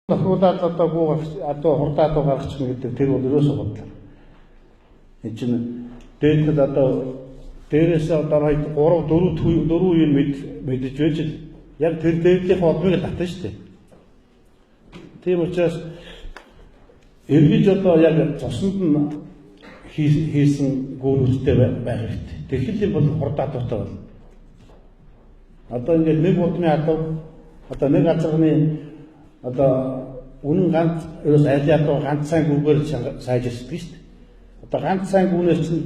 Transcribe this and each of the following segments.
Тохиулаад одоо хурдаад гаргачихна гэдэг тэр бол ерөөсөө бодлоо. Энэ чинь дээдд одоо дээрээс одоо 3 4 үеийн мэдж байж яг тэр дээдлийн холбыг татна шүү дээ. Тийм учраас эргэж одоо яг цуснд нь хийсэн гүйлтэй байх хэрэгтэй. Тэгэхэл бол хурдаад дуртай болно. Одоо ингээд нэг удмын одоо нэг газрын одоо үнэн ганц ерөөс аль ядуу ганцхан гүгээр сайжирсдаг шүү дээ. Одоо ганцхан гүнээс чинь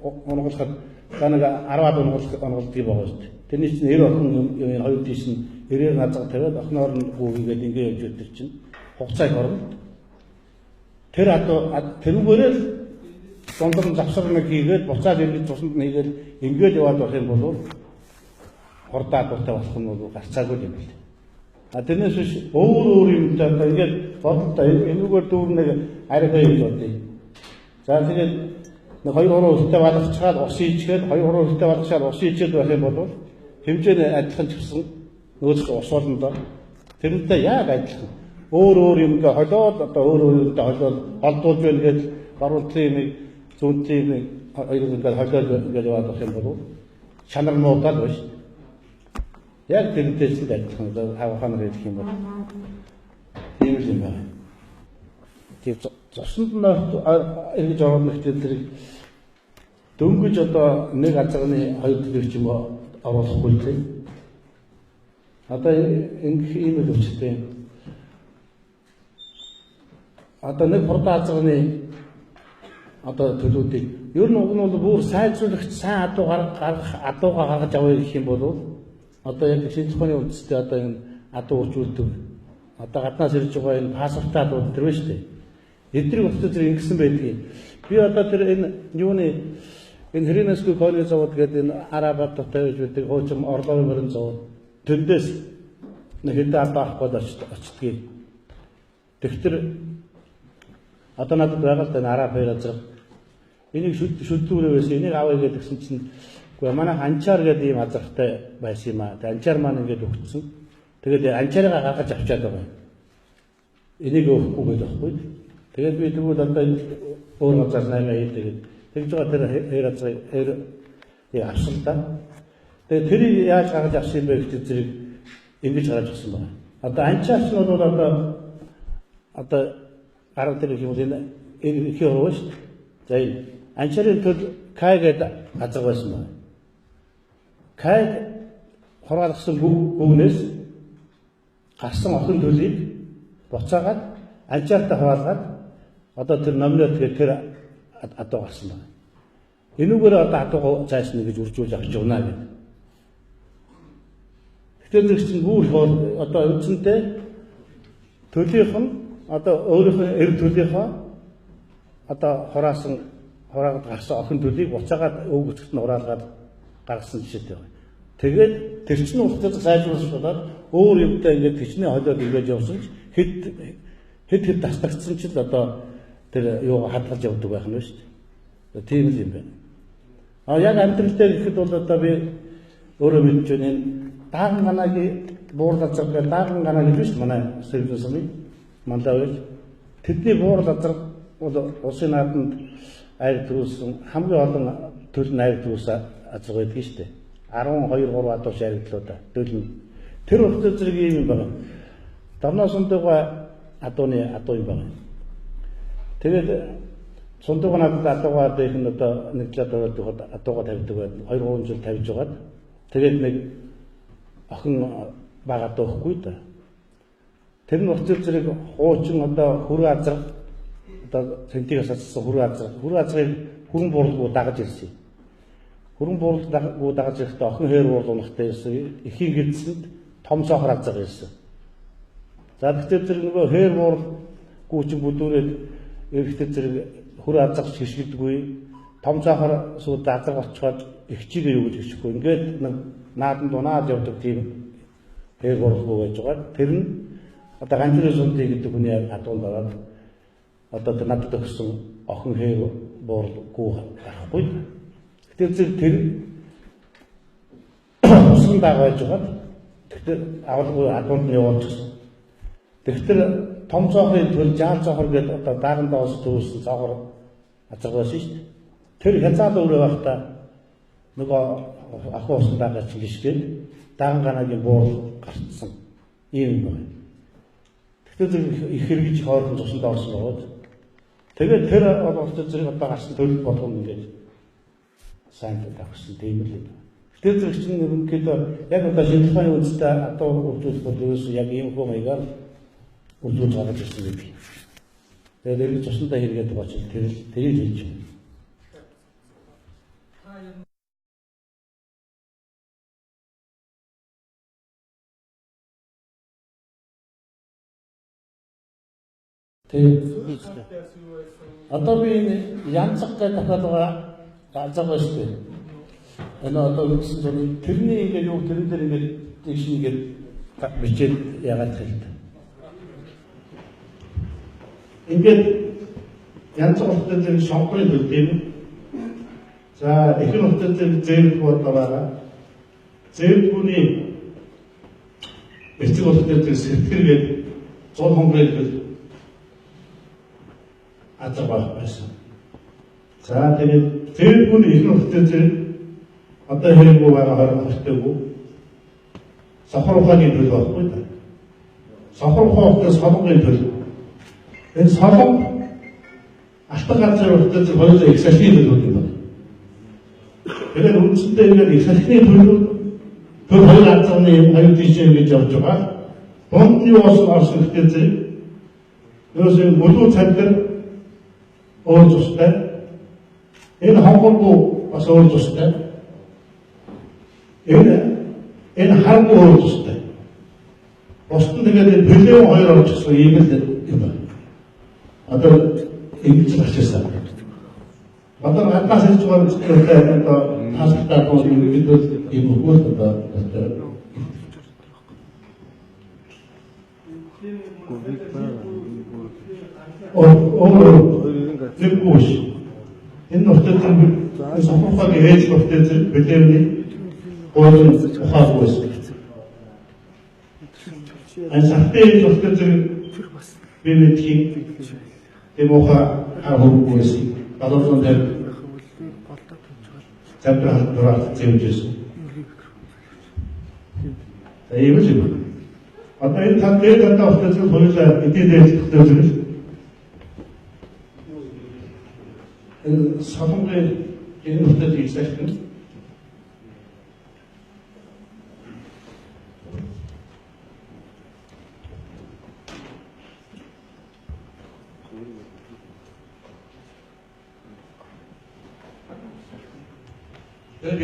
онголоход нэг 10-аад онголдог байгаа шүү дээ. Тэрний чинь 90 охин юм хоёр тийш нь 90 газар тавиад охиноор нь гүгээд ингэ явж өдөр чинь хугацааг орно. Тэр тэрүүгээрээ л дундар нь завсар нэг хийгээд буцаад ирээд тусанд нь хийгээд ингээд яваад байх юм бол хурдаа дуртай болох нь бол гарцаагүй юм байна. Тэрнээс биш өөр юмтай одоо ингээд бодлоо энэгээр дүүр нэг арай гэж бодъё. За тэгээд нэг 2-3 өстэй балгачаад ус ийчгээд 2-3 өстэй балгачаад ус ийчээд байх юм бол хэмжээний адилхан ч гэсэн нөөцөө ус болно. Тэрнтэй яг адилхан. Өөр юм ингээ холиод одоо өөр юмтай холиод холдуулж байна гэж баруунтлын нэг зүүнтлийн нэг хоёр ингээ холиод ингээ яваад байх юм бол чанар муудаад байна шүү дээ. Яг тэрнтэй ч адилхан хавханаар хэлэх юм бол тийм л юм байна. Тийм цуснд нь эргэж ороод нэгтэл зэрэг дөнгөж одоо нэг газрын хоёр төлөв ч юм уу оруулахгүй тийм. Одоо ингэх юм л өчтэй. Одоо нэг хурдан газрын одоо төлөвүүдийг ер нь уг нь бол бүр сайжруулагч сайн адуугаа гаргаж авъя гэх юм бол одоо яг шинжлэх ухааны үндэстэй одоо энэ адуу үржүүлдэг одоо гаднаас ирж байгаа энэ паспортаа дууд тэр байна шүү дээ. Эдгээр бүхэл зэрэг ингэсэн байдгийг. Би одоо тэр энэ юуны энэ Хренэсгүй койны завод гэдэг энэ Арабад тавьж байдаг хуучин орлогын мөрөн завод тэндээс нэг хэдэн адуу авахгүй очдгийг. Тэгэхээр одоо надад байгаа л да Араб хоёр газар энийг шүлдүүлээ байсан энийг авъя гэдгсэн чинь гэхдээ манай анчаар гэдэг ийм азартай байсан юм аа. Тэгээ анчаар маань ингээд өгцсөн. Тэгээд анчаараа гаргаж авчаад байгаа юм. Энийг өгөхгүй гэж байхгүй. Тэгээд би тэгвэл одоо өөр газар найгаа хийдэг. Тэгж байгаа тэр хоёр газар авсан та. Тэгээд тэрийг яаж гаргаж авсан юм бэ гэдэг зэрэг ингэж гаргаж авсан байна. Одоо анчаарч нь бол одоо гараад ирэх юм энэ их яваа шүү дээ. За энэ анчаарын төл Кай гэдэг газар байсан байна. Кай хуралгасан гүгнээс гарсан охин төлийг буцаагаад анчаартай хуваалгаад одоо тэр номнод тэгээд тэр адуу гарсан байна. Энүүгээр одоо адуу цааш нь гэж үржүүлж авч явна гэдэг. Тэгэхээр нэг чинь бүр одоо үндсэндээ төлийнх нь одоо өөрийнхөө эр төлийнхөө одоо хураагаад гарсан охин төлийг буцаагаад өвгөцөлт нь хураалгаад гаргасан жишээтэй байна. Тэгээд тэр чинь ухтад сайжруулж болоод өөр юмтай ингээд төчний холиод ингэж явсан ч хэд тасдагцсан ч л одоо тэр юу хадгалж явдаг байх нь шүү дээ. Тийм л юм байна. Яг амьдрал дээр ихэд бол одоо би өөрөө мэдж байна энэ дааган ганагийн буур газар гэдэг дааган ганаа гэж шүү дээ манай сэргэлсэний мандавч тэдний буур газар бол улсын нааданд айр төрүүлсэн хамгийн олон төлн айр төрүүлсэн азар байдаг шүү дээ. 12-3 адуу шариглалуу да төлн. Тэр урт зэрэг юм байна. Давнаа сундууга адууны адуу юм байна. Тэгээд сундууга надад адуугаа дэх нь одоо нэг жил тавьдаг адуугаа тавьдаг байна. 2-3 жил тавьж байгаад тэгээд нэг охин бага адуухгүй да. Тэр нь урт зэрэг хуучин одоо хүрээ азар одоо центигээс асуусан хүрээ азрыг хүрэн бууралгүй дагаж ирсэн. Хүрэн бууралгүй дагаж ирэхдээ охин хээр буурлуунахтай ирсэн. Эхийн гэлцэнд том сохор азар ирсэн. За тэгэхээр тэр нөгөө хээр бууралгүй чинь бүдүүрээд эрэхтэй зэрэг хүрээ азарч хишгэлдэггүй. Том сохор сууд азар болчиход ихчигээ юу гэж хичихгүй. Ингээд наадан дунаад явдаг тийм хээр бууралгүй байж байгаа. Тэр нь одоо ганцрын сундыг гэдэг хүний адуунд ороод одоо тэр надад өгсөн охин хээр бууралгүй гарахгүй. Тэгэхээр тэр усан дагаад байгаад тэгэхээр авалгүй адуунд нь явуулчихсан. Тэгэхээр том цоохрын төл жаал цоохор гэдэг одоо дааган доос төвлөсөн цоохор азаргаас шүү дээ. Тэр хязгаар өөрөө байхдаа нөгөө ахын усан дагаа чинь гიშгэн дааган ганагийн буур гарцсан ийм юм байна. Тэгэхээр их хэрэгж хооронд цуснд орсон байгаа. Тэгээд тэр оролт зэрэг одоо гарсан төлөв болгоно ингээд сайн тавьсан тийм л юм. Тэр зэрэг чинь ерөнхийдөө яг одоо шинжлэх ухааны үндэстэй одоо үржүүлэх бол ерөөсөө яг ийм хөө маягаар үржүүлж байгаа гэсэн юм би. Тэгээд эргэж цусндаа хэрэгэдэг байгаа чинь тэр хэлж байна. Одоо би янзах гэдэг дахиад байгаа шүү дээ. Одоо үгсэн зүйл тэрний ингээд юу тэрэн дээр ингээд тийш ингээд бичээд яагаад хэлдэг. Ингээд янзах утгаар зэрэг шонхрын төл тийм. За ихэнх утгаар зэрэг зэвд байгаа. Зэвдгүүний эцэг утгаар зэрэг сэтгэргээд 100 хонгорыг азарбах байсан. За тэгээд зэвдгүүний ихэнх утгаар зэрэг одоо хэрэггүй байгаа хоригдтойгоо сохор ухааны төл байхгүй да. Сохор ухааны солонгын төл. Энэ солонг алтан газар утгаар зэрэг хоёулаа их салхины төл юм байна. Тэгэхээр үндсэндээ ингээд их салхины төл хоёр азарны аюул тийшээ гэж явж байгаа. Дундны орсон утгаар зэрэг ерөөсөө мөлөө цагдar өөр тустай. Энэ хонгоргүй бас өөр тустай. Энэ харгүй өөр тустай. Бусд нь тэгээд бэлэн хоёр орчихсон юм л юм байна. Одоо ингэж багчсан. Одоо хатнаас ирж байгаа зүйлтэй одоо таалтаа бол ингэж юм өгвөл одоо нэггүй. Энэ нөхцөл сохрохыг ээж нөхцөл бэлэвний гол ухаагүй байсан. Энэ сахтай нөхцөл бэлэвний демоха агуулгүй байсан. Балуун дээр цаадаа дураад зэмжсэн. ийм л юм. Одоо энэ тань дээр одоо нөхцөл хоёулаа эдийн нөхцөл солонгын энэ нөхцөл хийсэн.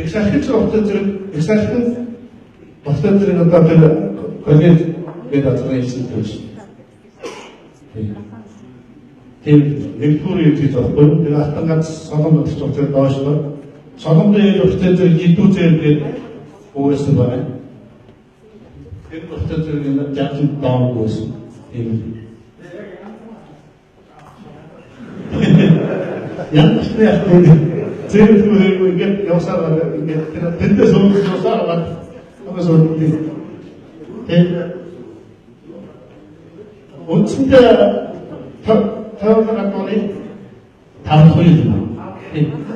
Эксахын нөхцөл зэрэг эксахын нөхцөл зэрэг одоо тэр коллеж гэдэг азрын хэлсэн төрш. Тэр нэгдүгээр хийж байгаа. Тэр алтан ганц солонгын нөхцөл доошлоо. Солонгын нөхцөл зэрэг хэдүү зэрэг өөрөөсөө байна. Тэр нөхцөл зэрэг жаахан даангүйсэн. Тийм. Яг зэрэг ингээд явсаар ингээд тэндээс өөрсдөө амаас үндсэндээ тавхад оны тавхад юм.